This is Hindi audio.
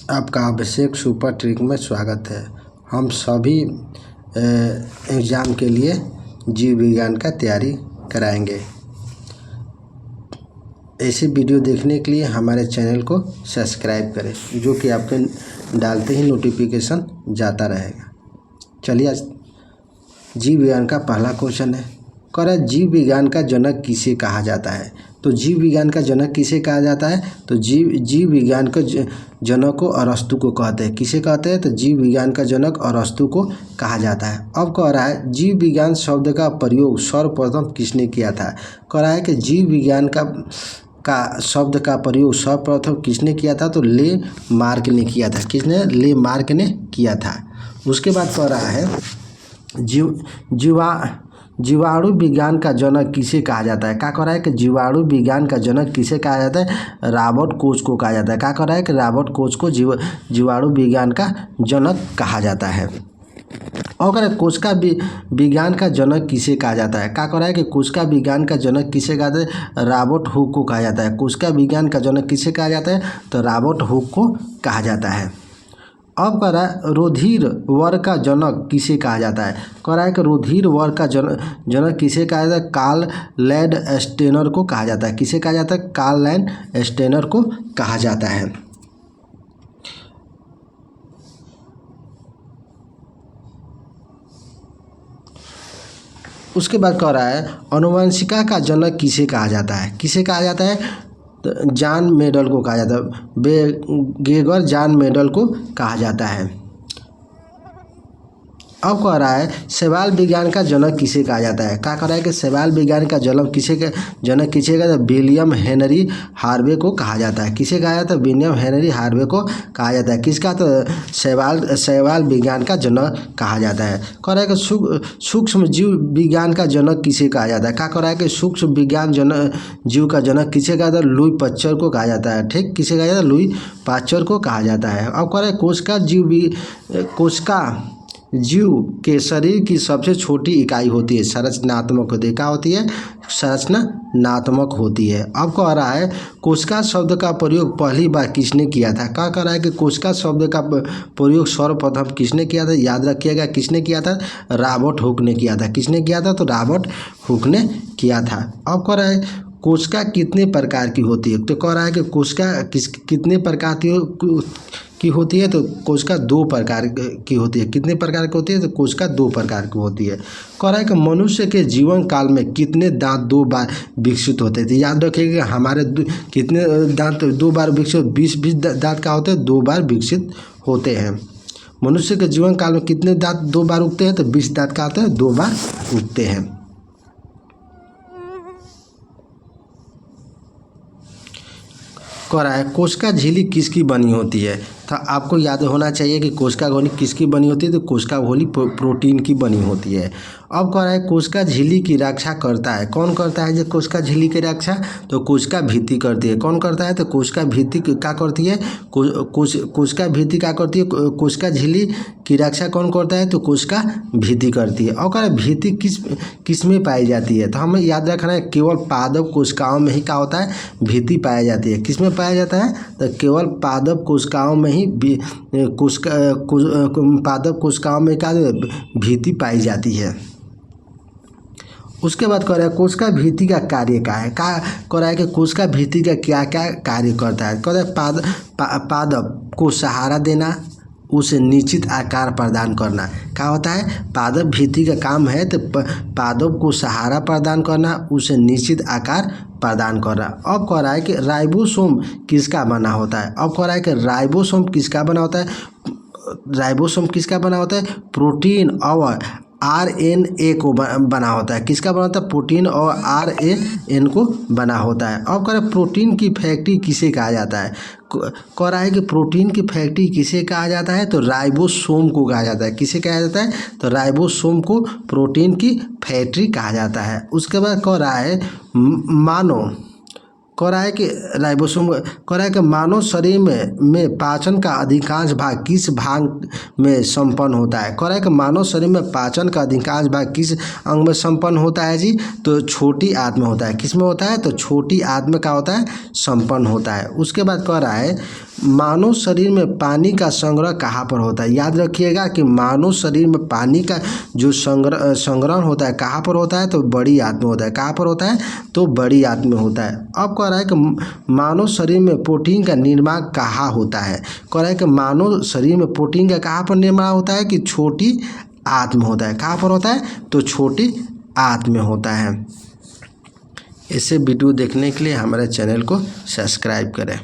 आपका अभिषेक सुपर ट्रिक में स्वागत है। हम सभी एग्ज़ाम के लिए जीव विज्ञान का तैयारी कराएंगे। ऐसी वीडियो देखने के लिए हमारे चैनल को सब्सक्राइब करें, जो कि आपके डालते ही नोटिफिकेशन जाता रहेगा। चलिए, आज जीव विज्ञान का पहला क्वेश्चन है। कह रहा है जीव विज्ञान का जनक किसे कहा जाता है। तो जीव विज्ञान का जनक किसे कहा जाता है? तो जीव विज्ञान का जनक को अरस्तु को कहते हैं। किसे कहते हैं? तो जीव विज्ञान का जनक अरस्तु को कहा जाता है। अब कह रहा है जीव विज्ञान शब्द का प्रयोग सर्वप्रथम किसने किया था। कह रहा है कि जीव विज्ञान का शब्द का प्रयोग सर्वप्रथम किसने किया था। तो ले मार्क ने किया था। किसने? ले मार्क ने किया था। उसके बाद कह रहा है जीवाणु विज्ञान का जनक किसे कहा जाता है। क्या कह रहा है कि जीवाणु विज्ञान का जनक किसे कहा जाता है? रॉबर्ट कोच को कहा जाता है। क्या कह रहा है कि रॉबर्ट कोच को जीवाणु विज्ञान का जनक कहा जाता है। और कह रहा है कोशिका विज्ञान का जनक किसे कहा जाता है। क्या कह रहा है कि कोशिका विज्ञान का जनक किसे कहा जाता है? रॉबर्ट हुक को कहा जाता है। कोशिका विज्ञान का जनक किसे कहा जाता है? तो रॉबर्ट हुक को कहा जाता है। अब कह रहा है रुधिर वर्ग का जनक किसे कहा जाता है। कह रहा है कि रुधिर वर्ग का जनक किसे कहा जाता है? कार्ल लैंडस्टेनर को कहा जाता है। किसे कहा जाता है? कार्ल लैंडस्टेनर को कहा जाता है। उसके बाद कह रहा है आनुवंशिकी का जनक किसे कहा जाता है। किसे कहा जाता है? जॉन मेंडल को कहा जाता है। गेगर जॉन मेंडल को कहा जाता है। अब कह रहा है शैवाल विज्ञान का जनक किसे कहा जाता है। क्या कह रहा है कि शैवाल विज्ञान का जनक किसे कहता है? विलियम हेनरी हार्वे को कहा जाता है। किसे कहा जाता है? विलियम हेनरी हार्वे को कहा जाता है। किसका? तो शैवाल विज्ञान का जनक कहा जाता है। कह रहा है कि सूक्ष्म जीव विज्ञान का जनक किसे कहा जाता है। क्या कह रहा है कि सूक्ष्म विज्ञान जीव का जनक किसे कहा जाता है? लुई पाश्चर को कहा जाता है। ठीक, किसे कहा जाता है? लुई पाश्चर को कहा जाता है। अब कह रहा है कोशिका जीव के शरीर की सबसे छोटी इकाई होती है संरचनात्मक होती है। क्या होती है? संरचनात्मक होती है। अब कह रहा है कोशिका शब्द का प्रयोग पहली बार किसने किया था। क्या कह रहा है कि कोशिका शब्द का प्रयोग सर्वप्रथम किसने किया था? याद रखिएगा, किसने किया था? रॉबर्ट हुक ने किया था। किसने किया था? तो रॉबर्ट हुक ने किया था। अब कह रहा है कोशिका कितने प्रकार की होती है। तो कह रहा है कि कोशिका कितने प्रकार की होती है। तो कोशिका 2 प्रकार की होती है। कितने प्रकार की होती है? तो कोशिका 2 प्रकार की होती है। कह रहा है कि मनुष्य के जीवन काल में कितने दांत 2 बार विकसित होते थे। याद रखिएगा, हमारे कितने दांत 2 बार विकसित? 20 दांत का होते हैं 2 बार विकसित होते हैं। मनुष्य के जीवन काल में कितने दांत 2 बार उगते हैं? तो 20 दांत का होते हैं 2 बार उगते हैं। कह रहा है कोशिका झिल्ली किसकी बनी होती है। तो आपको याद होना चाहिए कि कोशिका झिल्ली किसकी बनी होती है। तो कोशिका झिल्ली प्रोटीन की बनी होती है। अब कह रहा है कोशिका झिल्ली की रक्षा करता है। कौन करता है जो कोशिका झिल्ली की रक्षा? तो कोशिका भित्ति करती है। कौन करता है? तो कोशिका भित्ति क्या करती है? कोशिका भित्ति क्या करती है? कोशिका झिल्ली की रक्षा कौन करता है? तो कोशिका भित्ति करती है। और कह रहा है भित्ति किस में पाई जाती है। तो हमें याद रखना है केवल पादप कोशिकाओं में ही क्या होता है? भित्ति पाया जाती है। किस में पाया जाता है? तो केवल पादप कोशिकाओं में ही पादप कोशिकाओं में क्या भित्ति पाई जाती है। उसके बाद कह रहा है कोशिका भित्ति का कार्य क्या है। क्या कह रहा है कि कोशिका भित्ति का क्या क्या कार्य करता है। कह रहा है पादप को सहारा देना, उसे निश्चित आकार प्रदान करना। क्या होता है? पादप भित्ति का काम है तो पादप को सहारा प्रदान करना, उसे निश्चित आकार प्रदान करना। अब कह रहा है कि राइबोसोम किसका बना होता है। अब कह रहा है कि राइबोसोम किसका बना होता है। राइबोसोम किसका बना होता है? प्रोटीन और RNA को बना होता है। किसका बना होता है? प्रोटीन और RNA को बना होता है। अब कह रहे प्रोटीन की फैक्ट्री किसे कहा जाता है। कह रहा है कि प्रोटीन की फैक्ट्री किसे कहा जाता है। तो राइबोसोम को कहा जाता है। किसे कहा जाता है? तो राइबोसोम को प्रोटीन की फैक्ट्री कहा जाता है। उसके बाद कह रहा है कह रहा है कि राइबोसोम कह रहा है कि मानव शरीर में पाचन का अधिकांश भाग किस भाग में संपन्न होता है। कह रहा है कि मानव शरीर में पाचन का अधिकांश भाग किस अंग में संपन्न होता है जी। तो छोटी आंत में होता है। किस में होता है? तो छोटी आंत में क्या होता है? संपन्न होता है। उसके बाद कह रहा है मानव शरीर में पानी का संग्रह कहाँ पर होता है? याद रखिएगा कि मानव शरीर में पानी का जो संग्रहण होता है कहाँ पर होता है? तो बड़ी आंत में होता है। कहाँ पर होता है? तो बड़ी आंत में होता है। अब कह रहा है कि मानव शरीर में प्रोटीन का निर्माण कहाँ होता है? कह रहा है कि मानव शरीर में प्रोटीन का कहाँ पर निर्माण होता है? कि छोटी आंत में होता है। कहाँ पर होता है? तो छोटी आंत में होता है। ऐसे वीडियो देखने के लिए हमारे चैनल को सब्सक्राइब करें।